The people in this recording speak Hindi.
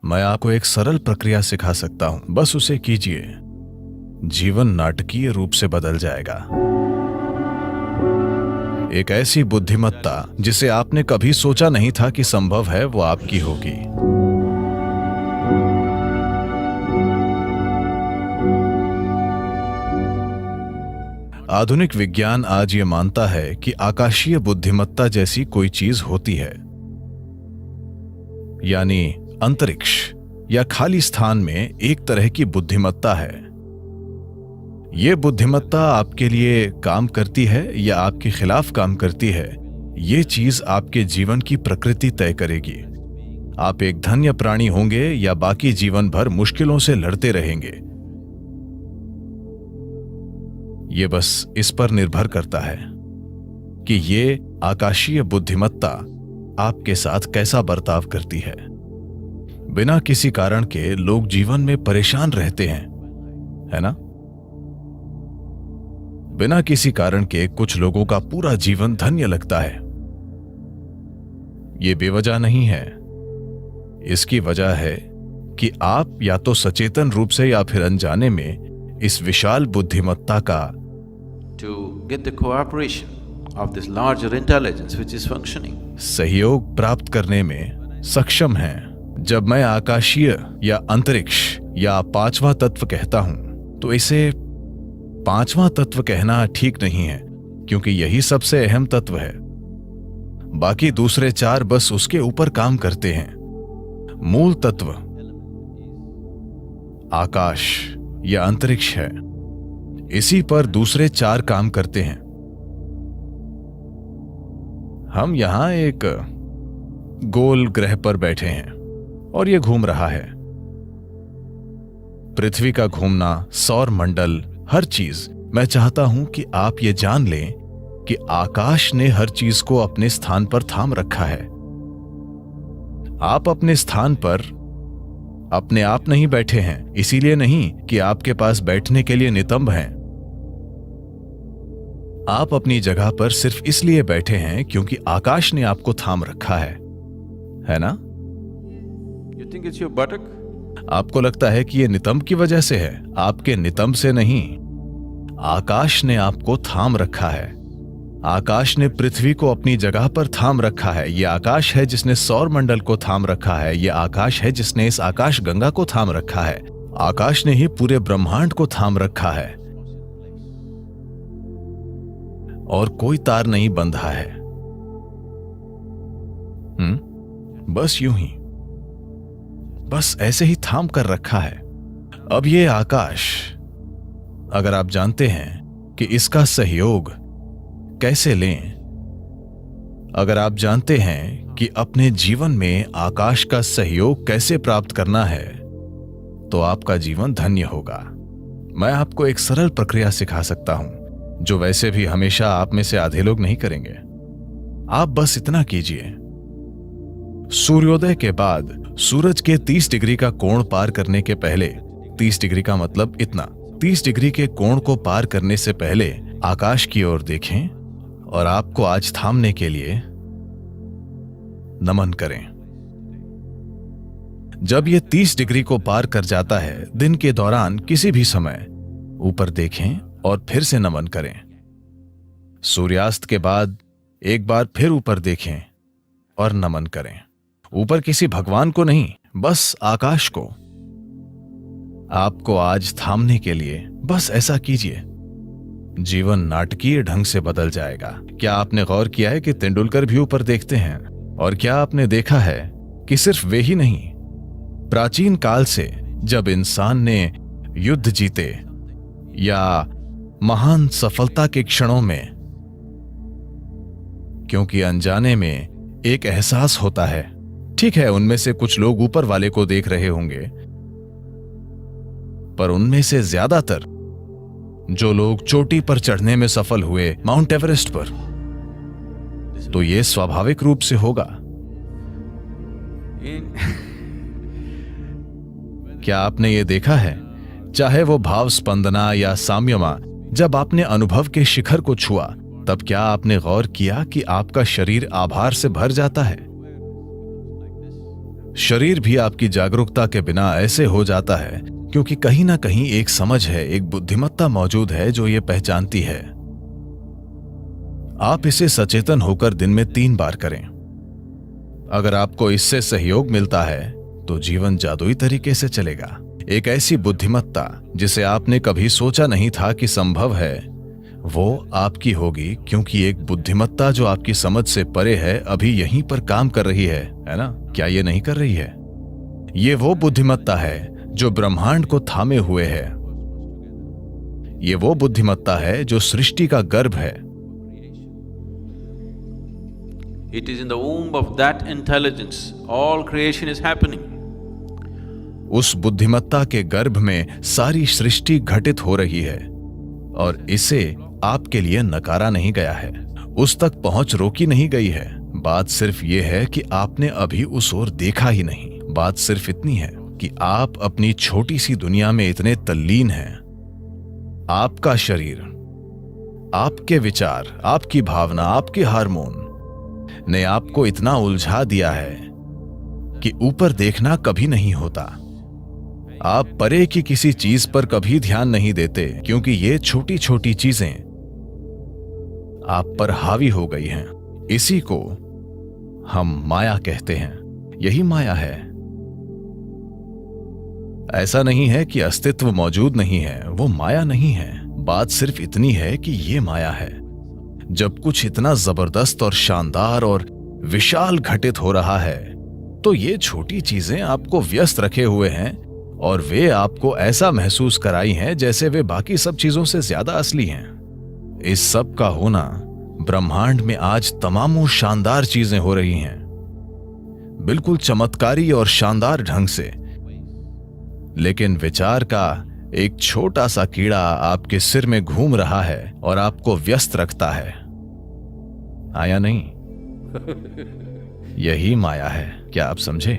मैं आपको एक सरल प्रक्रिया सिखा सकता हूं, बस उसे कीजिए। जीवन नाटकीय रूप से बदल जाएगा। एक ऐसी बुद्धिमत्ता जिसे आपने कभी सोचा नहीं था कि संभव है, वो आपकी होगी। आधुनिक विज्ञान आज ये मानता है कि आकाशीय बुद्धिमत्ता जैसी कोई चीज होती है, यानी अंतरिक्ष या खाली स्थान में एक तरह की बुद्धिमत्ता है। यह बुद्धिमत्ता आपके लिए काम करती है या आपके खिलाफ काम करती है, ये चीज आपके जीवन की प्रकृति तय करेगी। आप एक धन्य प्राणी होंगे या बाकी जीवन भर मुश्किलों से लड़ते रहेंगे, ये बस इस पर निर्भर करता है कि ये आकाशीय बुद्धिमत्ता आपके साथ कैसा बर्ताव करती है। बिना किसी कारण के लोग जीवन में परेशान रहते हैं, है ना? बिना किसी कारण के कुछ लोगों का पूरा जीवन धन्य लगता है। ये बेवजह नहीं है। इसकी वजह है कि आप या तो सचेतन रूप से या फिर अनजाने में इस विशाल बुद्धिमत्ता का to get the cooperation of this larger intelligence which is functioning. सहयोग प्राप्त करने में सक्षम हैं। जब मैं आकाशीय या अंतरिक्ष या पांचवा तत्व कहता हूं, तो इसे पांचवा तत्व कहना ठीक नहीं है, क्योंकि यही सबसे अहम तत्व है। बाकी दूसरे चार बस उसके ऊपर काम करते हैं। मूल तत्व आकाश या अंतरिक्ष है, इसी पर दूसरे चार काम करते हैं। हम यहां एक गोल ग्रह पर बैठे हैं और यह घूम रहा है। पृथ्वी का घूमना, सौर मंडल, हर चीज। मैं चाहता हूं कि आप ये जान लें कि आकाश ने हर चीज को अपने स्थान पर थाम रखा है। आप अपने स्थान पर अपने आप नहीं बैठे हैं, इसीलिए नहीं कि आपके पास बैठने के लिए नितंब हैं। आप अपनी जगह पर सिर्फ इसलिए बैठे हैं क्योंकि आकाश ने आपको थाम रखा है ना? You think it's your buttock? आपको लगता है कि यह नितंब की वजह से है, आपके नितंब से नहीं। आकाश ने आपको थाम रखा है। आकाश ने पृथ्वी को अपनी जगह पर थाम रखा है। यह आकाश है जिसने सौर मंडल को थाम रखा है। यह आकाश है जिसने इस आकाश गंगा को थाम रखा है। आकाश ने ही पूरे ब्रह्मांड को थाम रखा है और कोई तार नहीं बंधा है। बस यूं ही, बस ऐसे ही थाम कर रखा है। अब ये आकाश, अगर आप जानते हैं कि इसका सहयोग कैसे लें, अगर आप जानते हैं कि अपने जीवन में आकाश का सहयोग कैसे प्राप्त करना है, तो आपका जीवन धन्य होगा। मैं आपको एक सरल प्रक्रिया सिखा सकता हूं, जो वैसे भी हमेशा आप में से आधे लोग नहीं करेंगे। आप बस इतना कीजिए। सूर्योदय के बाद सूरज के 30 डिग्री का कोण पार करने के पहले, 30 डिग्री का मतलब इतना, 30 डिग्री के कोण को पार करने से पहले आकाश की ओर देखें और आपको आज थामने के लिए नमन करें। जब यह 30 डिग्री को पार कर जाता है, दिन के दौरान किसी भी समय ऊपर देखें और फिर से नमन करें। सूर्यास्त के बाद एक बार फिर ऊपर देखें और नमन करें। ऊपर किसी भगवान को नहीं, बस आकाश को। आपको आज थामने के लिए बस ऐसा कीजिए। जीवन नाटकीय ढंग से बदल जाएगा। क्या आपने गौर किया है कि तेंदुलकर भी ऊपर देखते हैं? और क्या आपने देखा है कि सिर्फ वे ही नहीं, प्राचीन काल से जब इंसान ने युद्ध जीते या महान सफलता के क्षणों में, क्योंकि अनजाने में एक एहसास होता है। ठीक है, उनमें से कुछ लोग ऊपर वाले को देख रहे होंगे, पर उनमें से ज्यादातर जो लोग चोटी पर चढ़ने में सफल हुए, माउंट एवरेस्ट पर, तो यह स्वाभाविक रूप से होगा। क्या आपने ये देखा है, चाहे वो भाव स्पंदना या साम्यमा, जब आपने अनुभव के शिखर को छुआ, तब क्या आपने गौर किया कि आपका शरीर आभार से भर जाता है? शरीर भी आपकी जागरूकता के बिना ऐसे हो जाता है क्योंकि कहीं ना कहीं एक समझ है, एक बुद्धिमत्ता मौजूद है जो ये पहचानती है। आप इसे सचेतन होकर दिन में 3 बार करें। अगर आपको इससे सहयोग मिलता है तो जीवन जादुई तरीके से चलेगा। एक ऐसी बुद्धिमत्ता जिसे आपने कभी सोचा नहीं था कि संभव है, वो आपकी होगी, क्योंकि एक बुद्धिमत्ता जो आपकी समझ से परे है अभी यहीं पर काम कर रही है ना? क्या ये नहीं कर रही है? ये वो बुद्धिमत्ता है जो ब्रह्मांड को थामे हुए है। ये वो बुद्धिमत्ता है जो सृष्टि का गर्भ है। It is in the womb of that intelligence all creation is happening. उस बुद्धिमत्ता के गर्भ में सारी सृष्टि घटित हो रही है और इसे आपके लिए नकारा नहीं गया है, उस तक पहुंच रोकी नहीं गई है। बात सिर्फ ये है कि आपने अभी उस ओर देखा ही नहीं। बात सिर्फ इतनी है कि आप अपनी छोटी सी दुनिया में इतने तल्लीन हैं। आपका शरीर, आपके विचार, आपकी भावना, आपके हार्मोन ने आपको इतना उलझा दिया है कि ऊपर देखना कभी नहीं होता। आप परे की किसी चीज पर कभी ध्यान नहीं देते क्योंकि ये छोटी छोटी चीजें आप पर हावी हो गई हैं। इसी को हम माया कहते हैं। यही माया है। ऐसा नहीं है कि अस्तित्व मौजूद नहीं है, वो माया नहीं है। बात सिर्फ इतनी है कि ये माया है। जब कुछ इतना जबरदस्त और शानदार और विशाल घटित हो रहा है तो ये छोटी चीजें आपको व्यस्त रखे हुए हैं और वे आपको ऐसा महसूस कराई हैं जैसे वे बाकी सब चीजों से ज्यादा असली हैं। इस सब का होना ब्रह्मांड में आज तमामों शानदार चीजें हो रही हैं, बिल्कुल चमत्कारी और शानदार ढंग से। लेकिन विचार का एक छोटा सा कीड़ा आपके सिर में घूम रहा है और आपको व्यस्त रखता है। आया नहीं? यही माया है। क्या आप समझे?